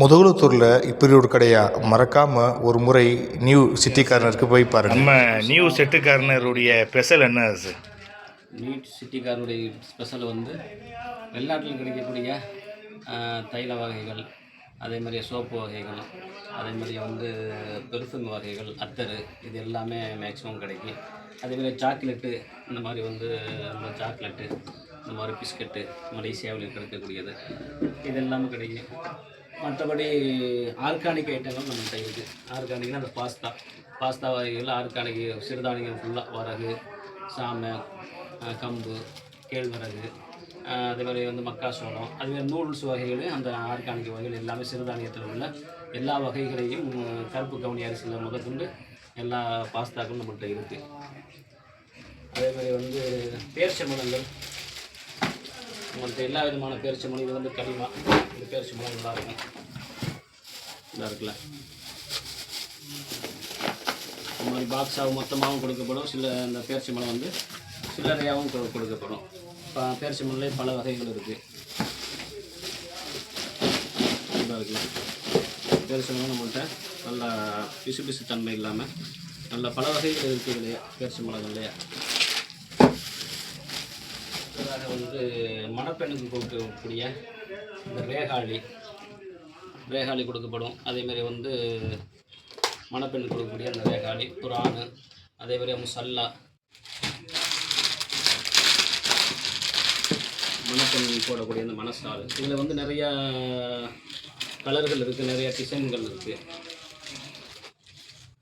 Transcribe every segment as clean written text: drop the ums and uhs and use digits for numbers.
முதுகுளத்தூரில் இப்படி ஒரு கடையா மறக்காமல் ஒரு முறை நியூ சிட்டி கார்னருக்கு போய் பாருங்கள். நம்ம நியூ செட்டு கார்னருடைய ஸ்பெஷல் என்ன சார்? நியூ சிட்டி கார்னுடைய ஸ்பெஷல் வந்து வெளிநாட்டில் கிடைக்கக்கூடிய தைல வகைகள், அதே மாதிரி சோப்பு வகைகள், அதே மாதிரி வந்து பெர்ஃப்யூம் வகைகள், அத்தர், இது எல்லாமே மேக்ஸிமம் கிடைக்கும். அதேமாதிரி சாக்லேட்டு, இந்த மாதிரி வந்து இந்த சாக்லேட்டு, இந்த மாதிரி பிஸ்கட்டு மலேசியாவில் கிடைக்கக்கூடியது, இது எல்லாமே கிடைக்கும். மற்றபடி ஆர்கானிக் ஐட்டங்கள் நம்மள்கிட்ட இருக்குது. ஆர்கானிக்னால் அந்த பாஸ்தா வகைகள் ஆர்கானிக் சிறுதானியம் ஃபுல்லாக வரகு, சாமை, கம்பு, கேழ்வரகு, அதே மாதிரி வந்து மக்காசோளம், அதுமாதிரி நூடுல்ஸ் வகைகள், அந்த ஆர்கானிக் வகைகள் எல்லாமே சிறுதானியத்தில் உள்ள எல்லா வகைகளையும் கருப்பு கவுனி அரிசியில் முதற்கொண்டு எல்லா பாஸ்தாக்களும் நம்மள்கிட்ட இருக்குது. அதேமாதிரி வந்து பேரிச்சம்பழங்கள், உங்கள்கிட்ட எல்லா விதமான பேரிச்சம்பழம், இது வந்து களிமா, இந்த பேரிச்சம்பழம் நல்லாயிருக்கும், இதாக இருக்குல்ல. இந்த மாதிரி பாக்ஸாகவும் மொத்தமாகவும் கொடுக்கப்படும். இந்த பேரிச்சம்பழம் வந்து சில்லறையாகவும் கொடுக்கப்படும். பேரிச்சம்பழம்லேயே பல வகைகள் இருக்குது, இதாக இருக்குல்ல. பேரிச்சம்பழம் நம்மள்கிட்ட நல்லா பிசு தன்மை இல்லாமல் நல்ல பல வகைகள் இருக்குது இல்லையா பேரிச்சம்பழங்கள்லையே. இதாக வந்து மணப்பெண்ணுக்கு கொடுக்கக்கூடிய இந்த ரேகாலி கொடுக்கப்படும். அதேமாதிரி வந்து மணப்பெண்ணுக்கு கொடுக்கக்கூடிய அந்த ரேகாலி, புராணு, அதேமாதிரி முசல்லா, மணப்பெண் போடக்கூடிய அந்த மணசால், இதில் வந்து நிறையா கலர்கள் இருக்குது, நிறையா டிசைன்கள் இருக்குது,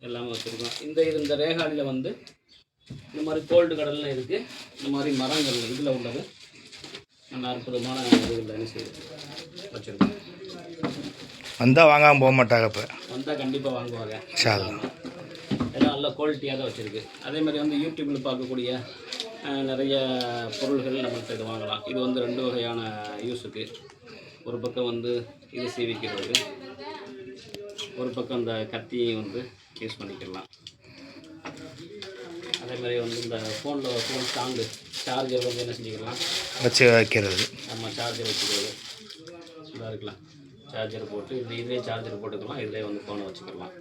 எல்லாமே வச்சுருக்கோம். இந்த ரேகாலியில் வந்து இந்த மாதிரி கோல்டு கடலில் இருக்குது, இந்த மாதிரி மரங்கள் இதில் உள்ளது நல்ல அற்புதமான இதுகளில் என்ன செய்யுது வச்சுருக்கோம். வந்தால் வாங்காமல் போக மாட்டாங்க, இப்போ வந்தால் கண்டிப்பாக வாங்குவாங்க. எல்லாம் நல்ல குவாலிட்டியாக தான் வச்சுருக்கு. அதேமாதிரி வந்து யூடியூப்பில் பார்க்கக்கூடிய நிறைய பொருள்கள் நம்மள்கிட்ட இது வாங்கலாம். இது வந்து 2 வகையான யூஸுக்கு. ஒரு பக்கம் வந்து இது சீவிக்கிறது, ஒரு பக்கம் இந்த கத்தியை வந்து யூஸ் பண்ணிக்கலாம். அதேமாதிரி வந்து இந்த ஃபோன் ஸ்டாண்டு, சார்ஜர் வந்து என்ன செஞ்சுக்கலாம் வச்சு வைக்கிறது. நம்ம சார்ஜர் வச்சுக்கிறது, இதாக இருக்கலாம். சார்ஜர் போட்டு இதிலே சார்ஜர் போட்டுக்கலாம், இதிலே வந்து ஃபோனை வச்சுக்கலாம்.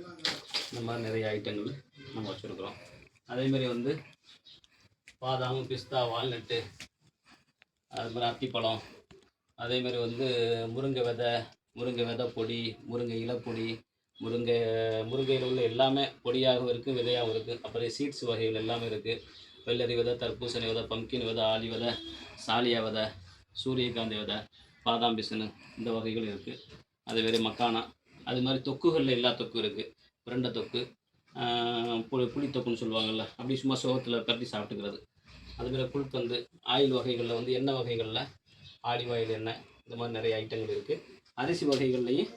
இந்த மாதிரி நிறைய ஐட்டங்கள் நம்ம வச்சுருக்குறோம். அதேமாதிரி வந்து பாதாம், பிஸ்தா, வால்நட்டு, அது மாதிரி அத்திப்பழம், அதேமாதிரி வந்து முருங்கை விதை பொடி, முருங்கை இலைப்பொடி, முருங்கையில் உள்ள எல்லாமே பொடியாகவும் இருக்குது, விதையாகவும் இருக்குது. அப்புறம் சீட்ஸ் வகைகள் எல்லாமே இருக்குது. வெள்ளரி விதை, தர்பூசணி விதை, பம்கின் விதை, ஆளி விதை, சாலியா விதை, சூரியகாந்தி விதை, பாதாம் பிசினு, இந்த வகைகள் இருக்குது. அதேமாதிரி மக்கானா, அது மாதிரி தொக்குகளில் எல்லா தொக்கும் இருக்குது. பிரண்டை தொக்கு, புளித்தொக்குன்னு சொல்லுவாங்கள்ல, அப்படி சும்மா சோகத்தில் பரட்டி சாப்பிட்டுக்கிறது. அதுமாதிரி குல்கந்து, ஆயில் வகைகளில் வந்து எண்ணெய் வகைகளில் ஆலிவ் ஆயில் எண்ணெய், இந்த மாதிரி நிறைய ஐட்டங்கள் இருக்குது. அரிசி வகைகள்லையும்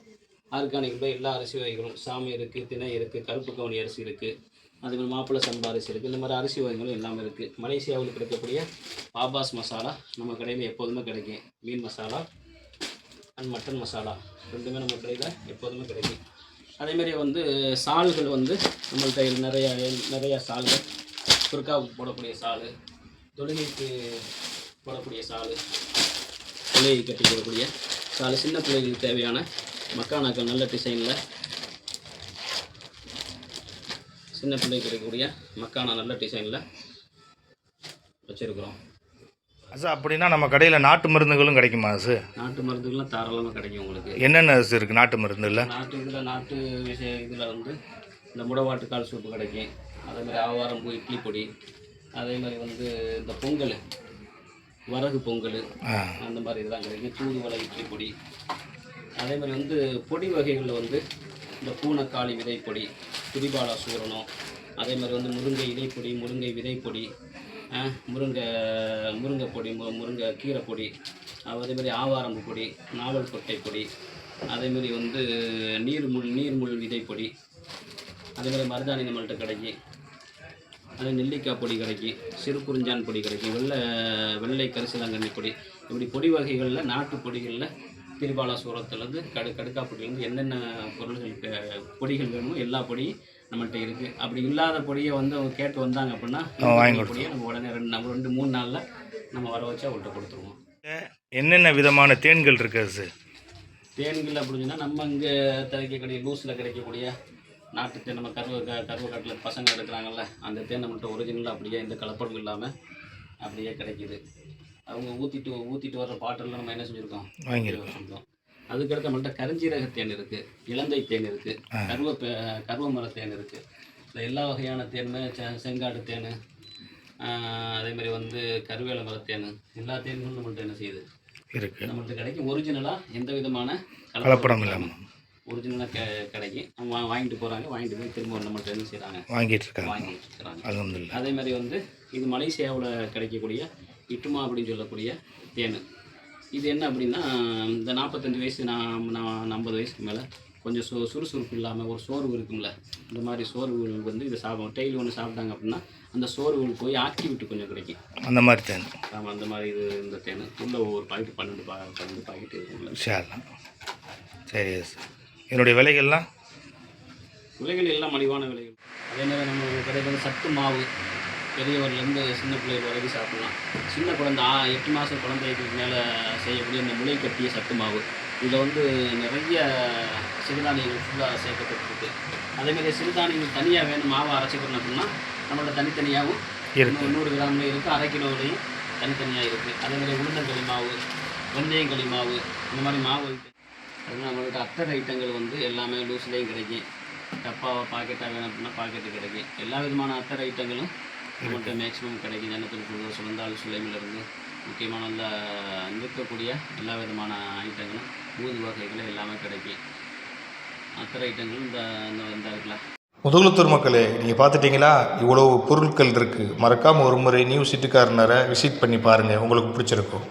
ஆர்கானிக் எல்லா அரிசி வகைகளும், சாமை இருக்குது, திணை இருக்குது, கருப்பு கவுனி அரிசி இருக்குது, அதுமாதிரி மாப்பிள்ளை சம்பா அரிசி இருக்குது. இந்த மாதிரி அரிசி வகைகளும் எல்லாமே இருக்குது. மலேசியாவில் கிடைக்கக்கூடிய பாபாஸ் மசாலா நம்ம கடையில் எப்போதுமே கிடைக்கும். மீன் மசாலா அண்ட் மட்டன் மசாலா ரெண்டுமே நம்ம கடையில் எப்போதுமே கிடைக்கும். அதேமாதிரி வந்து சால்கள் வந்து நம்மள்கிட்ட நிறையா சால்கள், குறுக்காவுக்கு போடக்கூடிய சால், தொழுகைக்கு போடக்கூடிய சால், தொழுகை கட்டி போடக்கூடிய சால், சின்ன பிள்ளைகளுக்கு தேவையான மக்கானாக்கள் நல்ல டிசைனில், சின்ன பிள்ளைக்கு கிடைக்கக்கூடிய மக்கானா நல்ல டிசைனில் வச்சுருக்குறோம். சார் அப்படின்னா நம்ம கடையில் நாட்டு மருந்துகளும் கிடைக்குமா சார்? நாட்டு மருந்துகள்லாம் தாராளமாக கிடைக்கும் உங்களுக்கு. என்னென்ன இருக்குது நாட்டு மருந்து? இல்லை நாட்டு இதில் வந்து இந்த முடவாட்டுக்கால் சூப்பு கிடைக்கும். அதேமாதிரி ஆவாரம்பூ இட்லி பொடி, அதேமாதிரி வந்து இந்த பொங்கல், வரகு பொங்கல், அந்த மாதிரி இதெல்லாம் கிடைக்கும். தூதுவளை இட்லி பொடி. அதேமாதிரி வந்து பொடி வகைகளில் வந்து இந்த பூனைக்காளி விதைப்பொடி, திரிபாலா சூரணம், அதேமாதிரி வந்து முருங்கை இலைப்பொடி, முருங்கை விதைப்பொடி, முருங்கை பொடி, முருங்கை கீரை பொடி, அதேமாதிரி ஆவாரம்பு பொடி, நாவல் கொட்டை பொடி, அதேமாதிரி வந்து நீர்முள் விதைப்பொடி, அதேமாதிரி மருதாணி நம்மள்கிட்ட கிடைக்கும். அதே நெல்லிக்காய் பொடி கிடைக்கும், சிறு குறிஞ்சான் பொடி கிடைக்கும், வெள்ளை கரிசலாங்கண்ணி பொடி. இப்படி பொடி வகைகளில் நாட்டு பொடிகளில் திரிபாலா சூரத்துலேருந்து கடுக்காப்பொடியிலேருந்து என்னென்ன பொடிகள் வேணுமோ எல்லா பொடியும் நம்மள்கிட்ட இருக்குது. அப்படி இல்லாத பொடியை வந்து அவங்க கேட்டு வந்தாங்க அப்படின்னா பொடியை நம்ம உடனே 2-3 நாளில் நம்ம வர வச்சு அவங்கள்ட்ட கொடுத்துருவோம். என்னென்ன விதமான தேன்கள் இருக்குது சார்? தேன்கள் அப்படின்னு சொன்னால் நம்ம இங்கே கிடைக்கக்கூடிய லூஸில் கிடைக்கக்கூடிய நாட்டு தேன், நம்ம கருவக்காட்டில் பசங்க எடுக்கிறாங்கல்ல, அந்த தேன் நம்மள்கிட்ட ஒரிஜினலாக அப்படியே இந்த கலப்படம் இல்லாமல் அப்படியே கிடைக்கிது. அவங்க ஊற்றிட்டு வர்ற பாட்டில் நம்ம என்ன செஞ்சுருக்கோம், வச்சுருக்கோம். அதுக்கடுத்து நம்மள்கிட்ட கருஞ்சீரக தேன் இருக்குது, இலந்தை தேன் இருக்குது, கருவமர தேன் இருக்குது. இந்த எல்லா வகையான தேனுமே செங்காடு தேன், அதே மாதிரி வந்து கருவேல மர தேன், எல்லா தேன்களும் நம்மள்கிட்ட என்ன செய்யுது இருக்குது. நம்மள்கிட்ட கிடைக்கும். ஒரிஜினலாக எந்த விதமான கலப்படம் இல்லாமல் ஒரிஜினலாக கிடைக்கும். அவங்க வாங்கிட்டு போகிறாங்க, வாங்கிட்டு போய் திரும்ப நம்மள்கிட்ட என்ன செய்கிறாங்க, வாங்கிட்டு இருக்காங்க. அதே மாதிரி வந்து இது மலேசியாவில் கிடைக்கக்கூடிய இட்டுமா அப்படின்னு சொல்லக்கூடிய தேன். இது என்ன அப்படின்னா, இந்த 45 வயசு நான் 50 வயசுக்கு மேலே கொஞ்சம் சுறுசுறுப்பு இல்லாமல் ஒரு சோர்வு இருக்கும்ல, இந்த மாதிரி சோர்வுகள் வந்து இதை டெய்லி ஒன்று சாப்பிட்டாங்க அப்படின்னா அந்த சோர்வுகள் போய் ஆக்டிவிட்டி கொஞ்சம் கிடைக்கும். அந்த மாதிரி தேன். ஆமாம், அந்த மாதிரி இந்த தேன் உள்ள ஒரு பாக்கெட் 12 பாக்கெட் இருக்குங்களா. சரி சார். என்னுடைய விலைகள் எல்லாம் மலிவான விலைகள். அதே மாதிரி நம்ம கிடைக்கிற சத்து மாவு பெரியவர்லேருந்து சின்ன பிள்ளைகள் வரைக்கும் சாப்பிட்லாம். சின்ன குழந்தை 8 மாதம் குழந்தைக்கு மேலே செய்யக்கூடிய இந்த முளை கட்டிய சத்து மாவு, இதில் வந்து நிறைய சிறுதானியங்கள் ஃபுல்லாக சேர்க்கப்பட்டிருக்கு. அதேமாதிரி சிறுதானியங்கள் தனியாக வேணும் மாவை அரைச்சிக்கணும் அப்படின்னா நம்மளோட தனித்தனியாகவும் 100 கிராம்லேயும் இருக்குது, 1/2 கிலோவிலையும் தனித்தனியாக இருக்குது. அதேமாதிரி உளுந்தங்களி மாவு, வெந்தயங்களி மாவு, இந்த மாதிரி மாவு அதனால் நம்மள்கிட்ட அத்தர் ஐட்டங்கள் வந்து எல்லாமே லூஸ்லேயும் கிடைக்கும். டப்பாவாக பாக்கெட்டாக வேணும் அப்படின்னா பாக்கெட்டு கிடைக்கும். எல்லா விதமான அத்தர் ஐட்டங்களும் நம்மள்கிட்ட மேக்ஸிமம் கிடைக்கும். ஜன்னத்தில் சுழந்தாள் சுலைமிலிருந்து முக்கியமான நல்ல நிற்கக்கூடிய எல்லா விதமான ஐட்டங்களும் ஊது வகைகளும் எல்லாமே கிடைக்கும். அத்தர் ஐட்டங்களும் இந்த இருக்குல்ல. முதுகுளத்தூர் மக்களே, நீங்கள் பார்த்துட்டிங்களா, இவ்வளோ பொருட்கள் இருக்குது. மறக்காமல் ஒரு முறை நியூ சிட்டி கார்னரை விசிட் பண்ணி பாருங்கள், உங்களுக்கு பிடிச்சிருக்கும்.